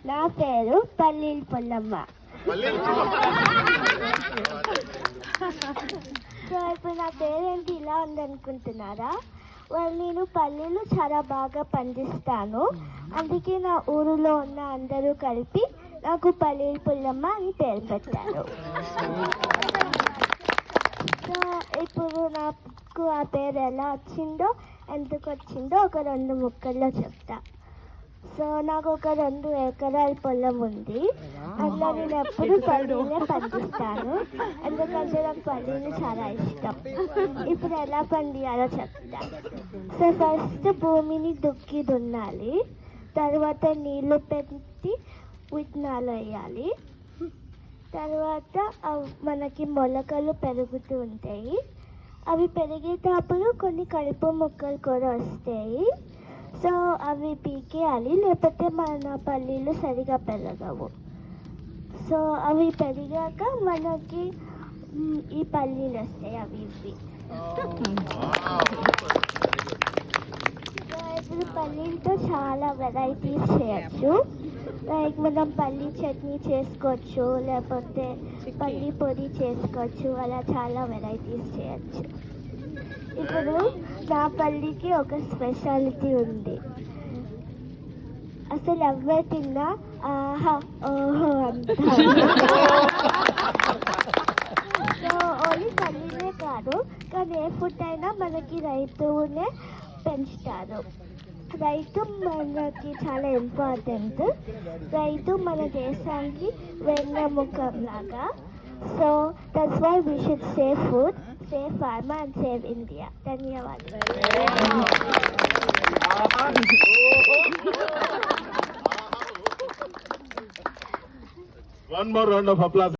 నా పేరు పల్లీల పుల్లమ్మ. సో ఇప్పుడు నా పేరేంటి ఇలా ఉందనుకుంటున్నారా? నేను పల్లీలు చాలా బాగా పండిస్తాను. అందుకే నా ఊరిలో ఉన్న అందరూ కలిపి నాకు పల్లీల పుల్లమ్మ అని పేరు పెట్టారు. సో ఇప్పుడు నాకు ఆ పేరు ఎలా వచ్చిందో, ఎందుకు వచ్చిందో ఒక 2 ముక్కల్లో చెప్తా. సో నాకు ఒక 2 ఎకరాల పొలం ఉంది. అందులో నేను ఎప్పుడు పల్లీలే పండిస్తాను, ఎందుకంటే నాకు పల్లీలు చాలా ఇష్టం. ఇప్పుడు ఎలా పండియాలో చెప్తా. సో ఫస్ట్ భూమిని దున్నాలి, తర్వాత నీళ్లు పెట్టి విత్తనాలు వేయాలి, తర్వాత మనకి మొలకలు పెరుగుతూ ఉంటాయి. అవి పెరిగేటప్పుడు కొన్ని కలుపు మొక్కలు కూడా వస్తాయి. సో అవి పీకేయాలి, లేకపోతే మన పల్లీలు సరిగా పెరగవు. సో అవి పెరిగాక మనకి ఈ పల్లీలు వస్తాయి, అవి ఇవి. సో ఇప్పుడు పల్లీలతో చాలా వెరైటీస్ చేయొచ్చు. లైక్ మనం పల్లీ చట్నీ చేసుకోవచ్చు, లేకపోతే పల్లీ పొడి చేసుకోవచ్చు. అలా చాలా వెరైటీస్ చేయొచ్చు. ఇప్పుడు నా పల్లీకి ఒక స్పెషాలిటీ ఉంది. అసలు ఎవరు తిన్నా ఆహా ఓహో అంటారు. సో ఓన్లీ పల్లీనే కాదు, కానీ ఏ ఫుడ్ అయినా మనకి రైతునే పెంచుతారు. రైతు మనకి చాలా ఇంపార్టెంట్. రైతు మన దేశానికి వెన్నెముక లాగా. So that's why we should save food, save farmer and save India. ధన్యవాదాలు. One more round of applause.